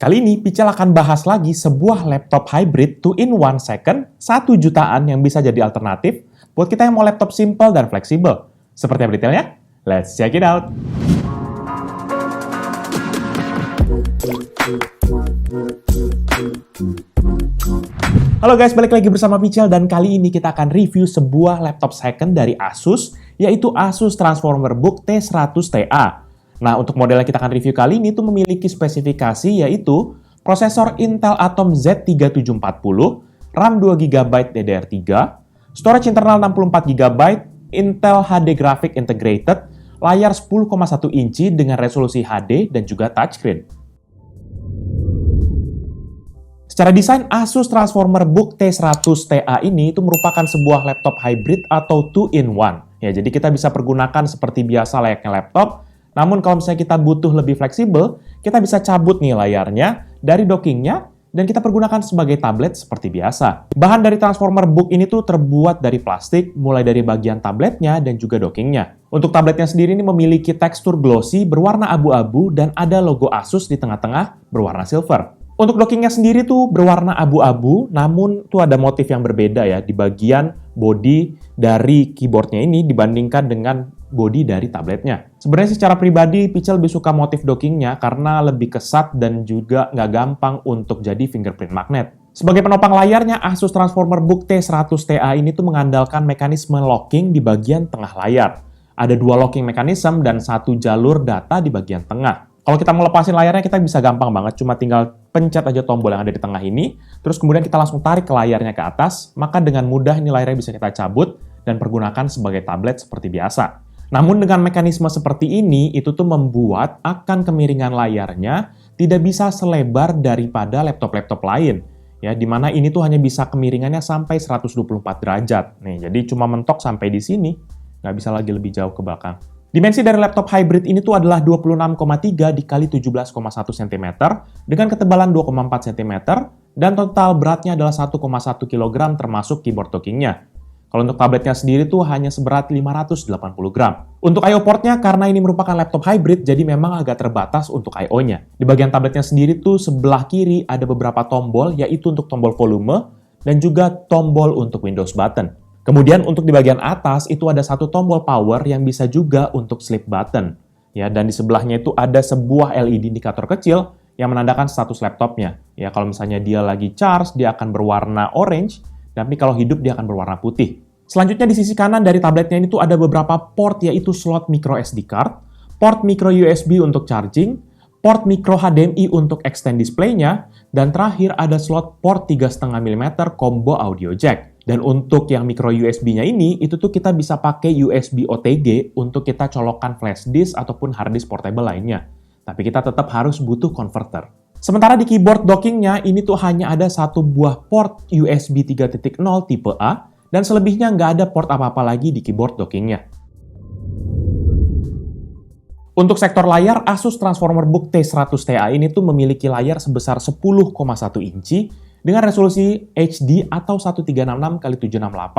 Kali ini Pichel akan bahas lagi sebuah laptop hybrid 2-in-1 second 1 jutaan yang bisa jadi alternatif buat kita yang mau laptop simple dan fleksibel. Seperti apa detailnya? Let's check it out! Halo guys, balik lagi bersama Pichel dan kali ini kita akan review sebuah laptop second dari Asus, yaitu Asus TransformerBook T100TA. Nah, untuk model yang kita akan review kali ini tuh memiliki spesifikasi yaitu prosesor Intel Atom Z3740, RAM 2GB DDR3, storage internal 64GB, Intel HD Graphic Integrated, layar 10,1 inci dengan resolusi HD dan juga touchscreen. Secara desain, Asus TransformerBook T100TA ini itu merupakan sebuah laptop hybrid atau 2-in-1. Ya, jadi kita bisa pergunakan seperti biasa layaknya laptop. Namun kalau misalnya kita butuh lebih fleksibel, kita bisa cabut nih layarnya dari dockingnya dan kita pergunakan sebagai tablet seperti biasa. Bahan dari TransformerBook ini tuh terbuat dari plastik, mulai dari bagian tabletnya dan juga dockingnya. Untuk tabletnya sendiri ini memiliki tekstur glossy berwarna abu-abu dan ada logo Asus di tengah-tengah berwarna silver. Untuk dockingnya sendiri tuh berwarna abu-abu, namun tuh ada motif yang berbeda ya di bagian body dari keyboardnya ini dibandingkan dengan body dari tabletnya. Sebenarnya secara pribadi, Pichel lebih suka motif dockingnya karena lebih kesat dan juga nggak gampang untuk jadi fingerprint magnet. Sebagai penopang layarnya, Asus TransformerBook T100TA ini tuh mengandalkan mekanisme locking di bagian tengah layar. Ada 2 locking mechanism dan 1 jalur data di bagian tengah. Kalau kita mau lepasin layarnya, kita bisa gampang banget, cuma tinggal pencet aja tombol yang ada di tengah ini, terus kemudian kita langsung tarik ke layarnya ke atas, maka dengan mudah ini layarnya bisa kita cabut dan pergunakan sebagai tablet seperti biasa. Namun dengan mekanisme seperti ini, itu tuh membuat akan kemiringan layarnya tidak bisa selebar daripada laptop-laptop lain. Ya, di mana ini tuh hanya bisa kemiringannya sampai 124 derajat. Nih, jadi cuma mentok sampai di sini, nggak bisa lagi lebih jauh ke belakang. Dimensi dari laptop hybrid ini tuh adalah 26,3 x 17,1 cm dengan ketebalan 2,4 cm dan total beratnya adalah 1,1 kg termasuk keyboard dockingnya. Kalau untuk tabletnya sendiri tuh hanya seberat 580 gram. Untuk I/O portnya, karena ini merupakan laptop hybrid, jadi memang agak terbatas untuk I/O-nya. Di bagian tabletnya sendiri tuh sebelah kiri ada beberapa tombol, yaitu untuk tombol volume dan juga tombol untuk Windows button. Kemudian untuk di bagian atas itu ada 1 tombol power yang bisa juga untuk sleep button. Ya, dan di sebelahnya itu ada sebuah LED indikator kecil yang menandakan status laptopnya. Ya, kalau misalnya dia lagi charge, dia akan berwarna orange, tapi kalau hidup dia akan berwarna putih. Selanjutnya di sisi kanan dari tabletnya ini tuh ada beberapa port, yaitu slot micro SD card, port micro USB untuk charging, port micro HDMI untuk extend display-nya, dan terakhir ada slot port 3,5 mm combo audio jack. Dan untuk yang micro USB-nya ini, itu tuh kita bisa pakai USB OTG untuk kita colokkan flash disk ataupun hard disk portable lainnya. Tapi kita tetap harus butuh converter. Sementara di keyboard dockingnya, ini tuh hanya ada 1 buah port USB 3.0 tipe A, dan selebihnya nggak ada port apa-apa lagi di keyboard dockingnya. Untuk sektor layar, Asus TransformerBook T100TA ini tuh memiliki layar sebesar 10,1 inci dengan resolusi HD atau 1366x768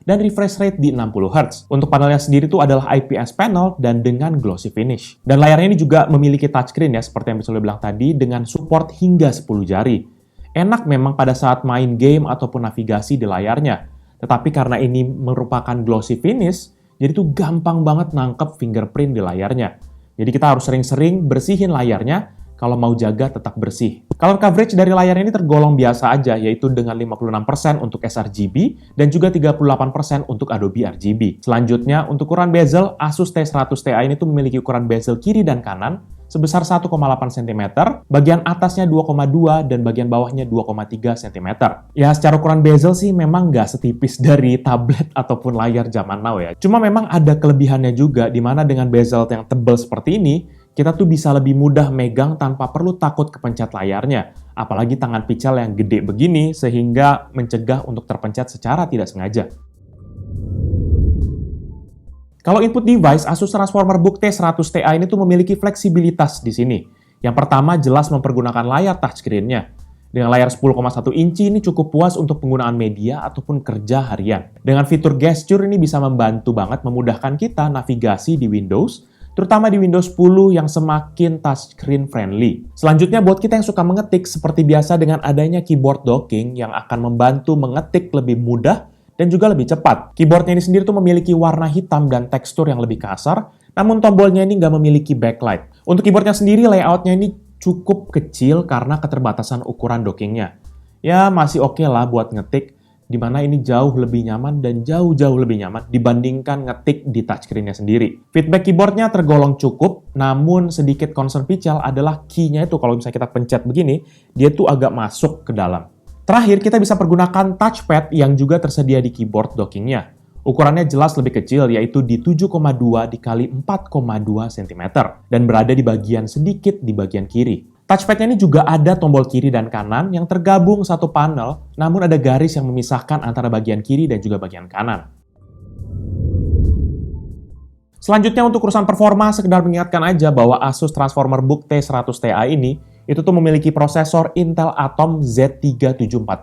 dan refresh rate di 60 Hz. Untuk panelnya sendiri tuh adalah IPS panel dan dengan glossy finish. Dan layarnya ini juga memiliki touchscreen ya, seperti yang bisa bilang tadi, dengan support hingga 10 jari. Enak memang pada saat main game ataupun navigasi di layarnya. Tetapi karena ini merupakan glossy finish, jadi tuh gampang banget nangkep fingerprint di layarnya. Jadi kita harus sering-sering bersihin layarnya kalau mau jaga tetap bersih. Color coverage dari layar ini tergolong biasa aja, yaitu dengan 56% untuk sRGB dan juga 38% untuk Adobe RGB. Selanjutnya, untuk ukuran bezel, Asus T100TA ini tuh memiliki ukuran bezel kiri dan kanan sebesar 1,8 cm, bagian atasnya 2,2 dan bagian bawahnya 2,3 cm. Ya, secara ukuran bezel sih memang nggak setipis dari tablet ataupun layar zaman now ya. Cuma memang ada kelebihannya juga, di mana dengan bezel yang tebal seperti ini, kita tuh bisa lebih mudah megang tanpa perlu takut kepencet layarnya. Apalagi tangan Pichel yang gede begini, sehingga mencegah untuk terpencet secara tidak sengaja. Kalau input device, Asus TransformerBook T100TA ini tuh memiliki fleksibilitas di sini. Yang pertama, jelas mempergunakan layar touchscreen-nya. Dengan layar 10,1 inci ini cukup puas untuk penggunaan media ataupun kerja harian. Dengan fitur gesture ini bisa membantu banget memudahkan kita navigasi di Windows, terutama di Windows 10 yang semakin touchscreen friendly. Selanjutnya buat kita yang suka mengetik, seperti biasa dengan adanya keyboard docking yang akan membantu mengetik lebih mudah dan juga lebih cepat. Keyboardnya ini sendiri tuh memiliki warna hitam dan tekstur yang lebih kasar, namun tombolnya ini nggak memiliki backlight. Untuk keyboardnya sendiri, layoutnya ini cukup kecil karena keterbatasan ukuran dockingnya. Ya, masih oke lah buat ngetik, di mana ini jauh lebih nyaman dan jauh-jauh lebih nyaman dibandingkan ngetik di touchscreen-nya sendiri. Feedback keyboardnya tergolong cukup, namun sedikit concern Pichel adalah key-nya itu kalau misalnya kita pencet begini, dia tuh agak masuk ke dalam. Terakhir, kita bisa pergunakan touchpad yang juga tersedia di keyboard dockingnya. Ukurannya jelas lebih kecil, yaitu di 7,2 dikali 4,2 cm, dan berada di bagian sedikit di bagian kiri. Touchpad-nya ini juga ada tombol kiri dan kanan yang tergabung satu panel, namun ada garis yang memisahkan antara bagian kiri dan juga bagian kanan. Selanjutnya untuk urusan performa, sekedar mengingatkan aja bahwa Asus Transformer Book T100 Ti ini itu tuh memiliki prosesor Intel Atom Z3740.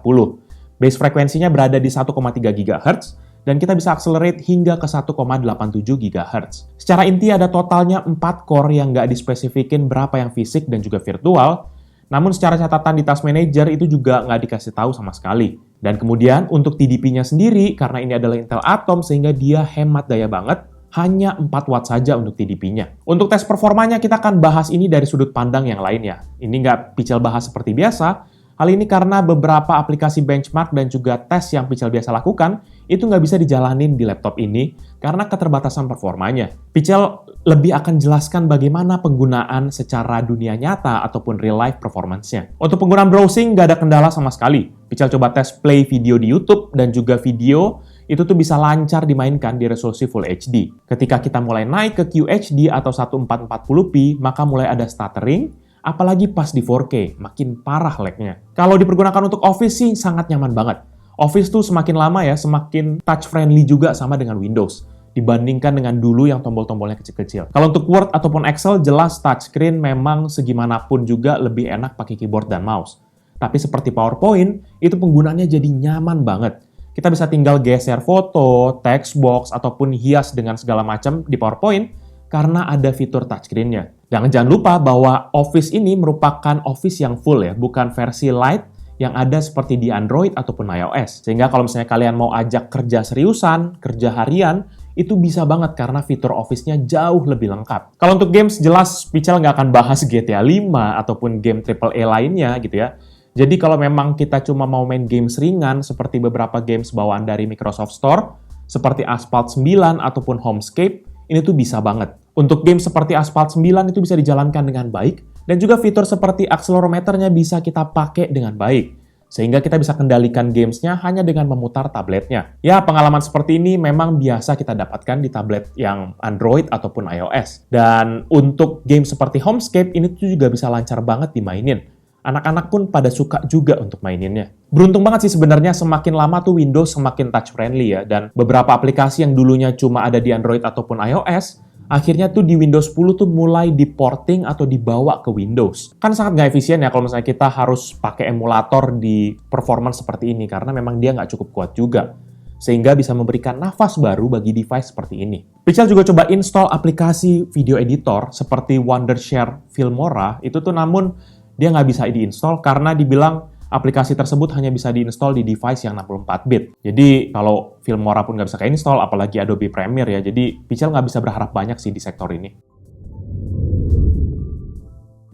Base frekuensinya berada di 1,3 GHz, dan kita bisa accelerate hingga ke 1,87 GHz. Secara inti ada totalnya 4 core yang nggak dispesifikin berapa yang fisik dan juga virtual, namun secara catatan di Task Manager itu juga nggak dikasih tahu sama sekali. Dan kemudian untuk TDP-nya sendiri, karena ini adalah Intel Atom sehingga dia hemat daya banget, hanya 4 watt saja untuk TDP-nya. Untuk tes performanya kita akan bahas ini dari sudut pandang yang lainnya. Ini nggak Pichel bahas seperti biasa. Hal ini karena beberapa aplikasi benchmark dan juga tes yang Pichel biasa lakukan itu nggak bisa dijalanin di laptop ini karena keterbatasan performanya. Pichel lebih akan jelaskan bagaimana penggunaan secara dunia nyata ataupun real life performance-nya. Untuk penggunaan browsing nggak ada kendala sama sekali. Pichel coba tes play video di YouTube dan juga video itu tuh bisa lancar dimainkan di resolusi Full HD. Ketika kita mulai naik ke QHD atau 1440p, maka mulai ada stuttering, apalagi pas di 4K, makin parah lag-nya. Kalau dipergunakan untuk Office sih sangat nyaman banget. Office tuh semakin lama ya, semakin touch-friendly juga sama dengan Windows, dibandingkan dengan dulu yang tombol-tombolnya kecil-kecil. Kalau untuk Word ataupun Excel, jelas touchscreen memang segimanapun juga lebih enak pakai keyboard dan mouse. Tapi seperti PowerPoint, itu penggunaannya jadi nyaman banget. Kita bisa tinggal geser foto, text box, ataupun hias dengan segala macam di PowerPoint karena ada fitur touchscreen-nya. Jangan lupa bahwa Office ini merupakan Office yang full ya, bukan versi light yang ada seperti di Android ataupun iOS. Sehingga kalau misalnya kalian mau ajak kerja seriusan, kerja harian, itu bisa banget karena fitur Office-nya jauh lebih lengkap. Kalau untuk games, jelas Pichel nggak akan bahas GTA 5 ataupun game AAA lainnya gitu ya. Jadi kalau memang kita cuma mau main games ringan seperti beberapa games bawaan dari Microsoft Store, seperti Asphalt 9 ataupun Homescape, ini tuh bisa banget. Untuk game seperti Asphalt 9 itu bisa dijalankan dengan baik, dan juga fitur seperti accelerometernya bisa kita pakai dengan baik. Sehingga kita bisa kendalikan gamesnya hanya dengan memutar tabletnya. Ya, pengalaman seperti ini memang biasa kita dapatkan di tablet yang Android ataupun iOS. Dan untuk game seperti Homescape, ini tuh juga bisa lancar banget dimainin. Anak-anak pun pada suka juga untuk maininnya. Beruntung banget sih sebenarnya semakin lama tuh Windows semakin touch friendly ya, dan beberapa aplikasi yang dulunya cuma ada di Android ataupun iOS, akhirnya tuh di Windows 10 tuh mulai diporting atau dibawa ke Windows. Kan sangat nggak efisien ya kalau misalnya kita harus pakai emulator di performance seperti ini, karena memang dia nggak cukup kuat juga. Sehingga bisa memberikan nafas baru bagi device seperti ini. Pichel juga coba install aplikasi video editor seperti Wondershare Filmora, itu tuh namun dia nggak bisa diinstal karena dibilang aplikasi tersebut hanya bisa diinstal di device yang 64-bit. Jadi kalau Filmora pun nggak bisa keinstall, apalagi Adobe Premiere ya. Jadi Pichel nggak bisa berharap banyak sih di sektor ini.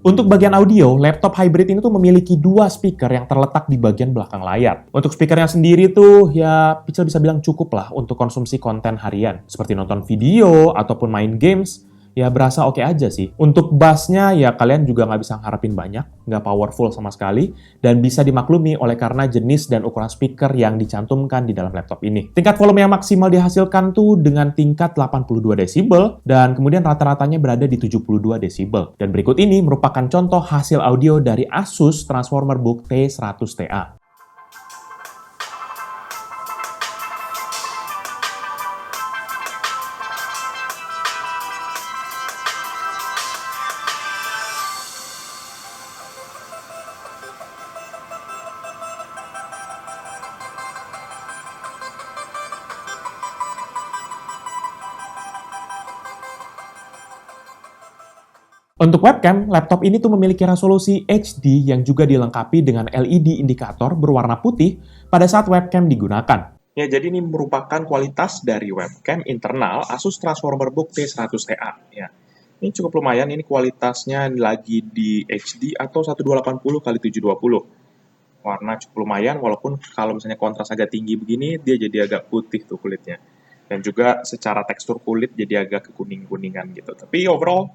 Untuk bagian audio, laptop hybrid ini tuh memiliki 2 speaker yang terletak di bagian belakang layar. Untuk speakernya sendiri tuh ya Pichel bisa bilang cukup lah untuk konsumsi konten harian. Seperti nonton video ataupun main games, ya berasa oke aja sih. Untuk bass-nya ya kalian juga nggak bisa ngarepin banyak, nggak powerful sama sekali, dan bisa dimaklumi oleh karena jenis dan ukuran speaker yang dicantumkan di dalam laptop ini. Tingkat volume yang maksimal dihasilkan tuh dengan tingkat 82 desibel, dan kemudian rata-ratanya berada di 72 desibel. Dan berikut ini merupakan contoh hasil audio dari Asus Transformer Book T100 Ti. Untuk webcam, laptop ini tuh memiliki resolusi HD yang juga dilengkapi dengan LED indikator berwarna putih pada saat webcam digunakan. Ya, jadi ini merupakan kualitas dari webcam internal Asus TransformerBook T100TA. Ya, ini cukup lumayan, ini kualitasnya lagi di HD atau 1280x720. Warna cukup lumayan, walaupun kalau misalnya kontras agak tinggi begini, dia jadi agak putih tuh kulitnya. Dan juga secara tekstur kulit jadi agak kekuning-kuningan gitu. Tapi overall,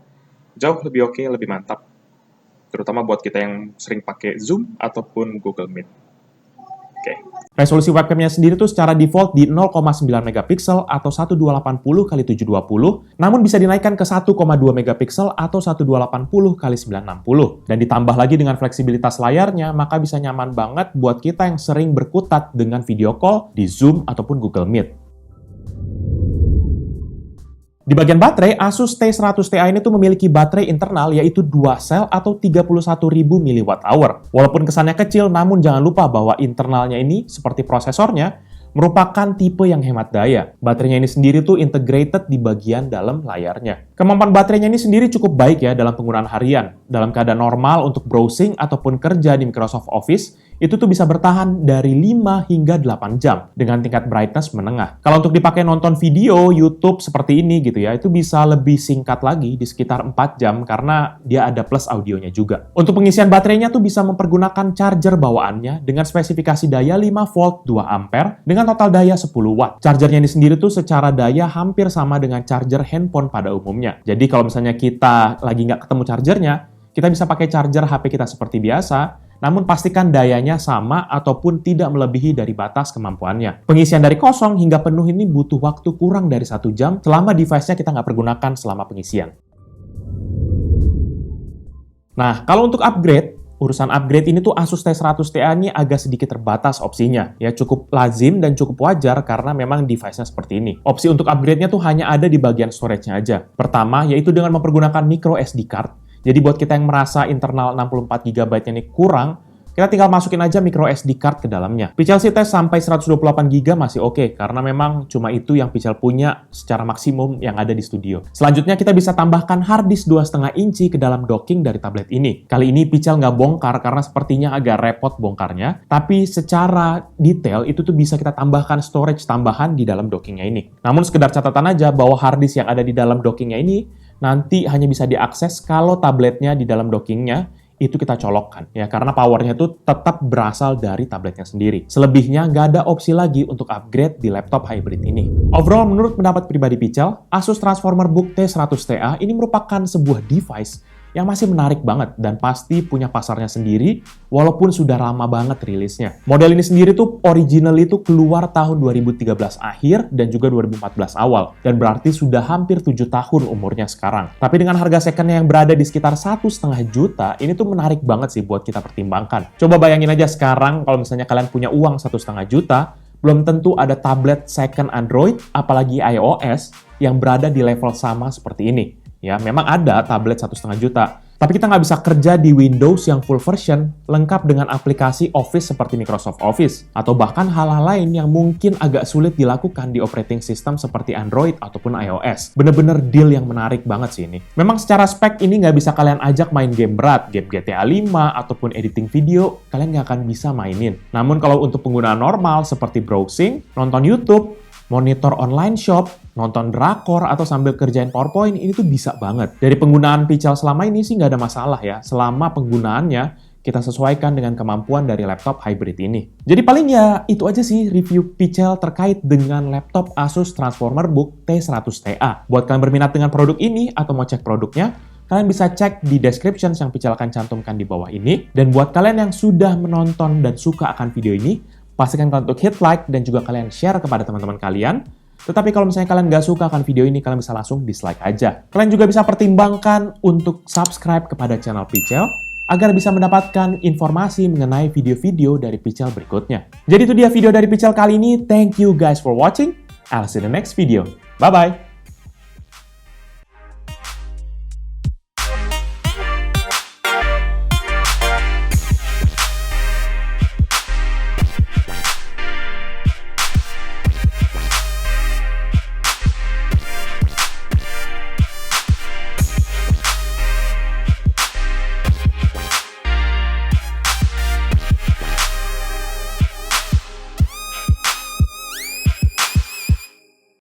jauh lebih oke, lebih mantap. Terutama buat kita yang sering pakai Zoom ataupun Google Meet. Oke. Resolusi webcamnya sendiri tuh secara default di 0,9 megapiksel atau 1280x720, namun bisa dinaikkan ke 1,2 megapiksel atau 1280x960. Dan ditambah lagi dengan fleksibilitas layarnya, maka bisa nyaman banget buat kita yang sering berkutat dengan video call di Zoom ataupun Google Meet. Di bagian baterai, Asus T100TA ini tuh memiliki baterai internal yaitu 2 sel atau 31.000 mWh. Walaupun kesannya kecil, namun jangan lupa bahwa internalnya ini, seperti prosesornya, merupakan tipe yang hemat daya. Baterainya ini sendiri tuh integrated di bagian dalam layarnya. Kemampuan baterainya ini sendiri cukup baik ya dalam penggunaan harian. Dalam keadaan normal untuk browsing ataupun kerja di Microsoft Office, itu tuh bisa bertahan dari 5 hingga 8 jam dengan tingkat brightness menengah. Kalau untuk dipakai nonton video YouTube seperti ini gitu ya, itu bisa lebih singkat lagi di sekitar 4 jam karena dia ada plus audionya juga. Untuk pengisian baterainya tuh bisa mempergunakan charger bawaannya dengan spesifikasi daya 5 volt 2 ampere dengan total daya 10 watt. Chargernya ini sendiri tuh secara daya hampir sama dengan charger handphone pada umumnya. Jadi kalau misalnya kita lagi nggak ketemu chargernya, kita bisa pakai charger HP kita seperti biasa, namun pastikan dayanya sama ataupun tidak melebihi dari batas kemampuannya. Pengisian dari kosong hingga penuh ini butuh waktu kurang dari 1 jam selama device-nya kita nggak pergunakan selama pengisian. Nah, kalau untuk urusan upgrade ini tuh Asus T100TA ini agak sedikit terbatas opsinya. Ya, cukup lazim dan cukup wajar karena memang device-nya seperti ini. Opsi untuk upgrade-nya tuh hanya ada di bagian storage-nya aja. Pertama, yaitu dengan mempergunakan micro SD card. Jadi buat kita yang merasa internal 64 GB ini kurang, kita tinggal masukin aja micro SD card ke dalamnya. Pichel sih tes sampai 128 GB masih oke, karena memang cuma itu yang Pichel punya secara maksimum yang ada di studio. Selanjutnya kita bisa tambahkan hard disk 2,5 inci ke dalam docking dari tablet ini. Kali ini Pichel nggak bongkar karena sepertinya agak repot bongkarnya, tapi secara detail itu tuh bisa kita tambahkan storage tambahan di dalam dockingnya ini. Namun sekedar catatan aja bahwa hard disk yang ada di dalam dockingnya ini nanti hanya bisa diakses kalau tabletnya di dalam dockingnya itu kita colokkan, ya, karena powernya itu tetap berasal dari tabletnya sendiri. Selebihnya nggak ada opsi lagi untuk upgrade di laptop hybrid ini. Overall, menurut pendapat pribadi Pichel, Asus TransformerBook T100TA ini merupakan sebuah device yang masih menarik banget dan pasti punya pasarnya sendiri walaupun sudah lama banget rilisnya. Model ini sendiri tuh original itu keluar tahun 2013 akhir dan juga 2014 awal dan berarti sudah hampir 7 tahun umurnya sekarang. Tapi dengan harga secondnya yang berada di sekitar 1,5 juta, ini tuh menarik banget sih buat kita pertimbangkan. Coba bayangin aja sekarang kalau misalnya kalian punya uang 1,5 juta, belum tentu ada tablet second Android, apalagi iOS, yang berada di level sama seperti ini. Ya, memang ada tablet 1,5 juta, tapi kita nggak bisa kerja di Windows yang full version, lengkap dengan aplikasi Office seperti Microsoft Office, atau bahkan hal-hal lain yang mungkin agak sulit dilakukan di operating system seperti Android ataupun iOS. Bener-bener deal yang menarik banget sih ini. Memang secara spek ini nggak bisa kalian ajak main game berat, game GTA 5, ataupun editing video, kalian nggak akan bisa mainin. Namun kalau untuk penggunaan normal seperti browsing, nonton YouTube, monitor online shop, nonton drakor, atau sambil kerjain PowerPoint, ini tuh bisa banget. Dari penggunaan Pichel selama ini sih nggak ada masalah ya, selama penggunaannya kita sesuaikan dengan kemampuan dari laptop hybrid ini. Jadi paling ya itu aja sih review Pichel terkait dengan laptop Asus TransformerBook T100TA. Buat kalian berminat dengan produk ini atau mau cek produknya, kalian bisa cek di description yang Pichel akan cantumkan di bawah ini. Dan buat kalian yang sudah menonton dan suka akan video ini, pastikan kalian untuk hit like dan juga kalian share kepada teman-teman kalian. Tetapi kalau misalnya kalian nggak suka akan video ini, kalian bisa langsung dislike aja. Kalian juga bisa pertimbangkan untuk subscribe kepada channel Pichel agar bisa mendapatkan informasi mengenai video-video dari Pichel berikutnya. Jadi itu dia video dari Pichel kali ini. Thank you guys for watching. I'll see you in the next video. Bye-bye.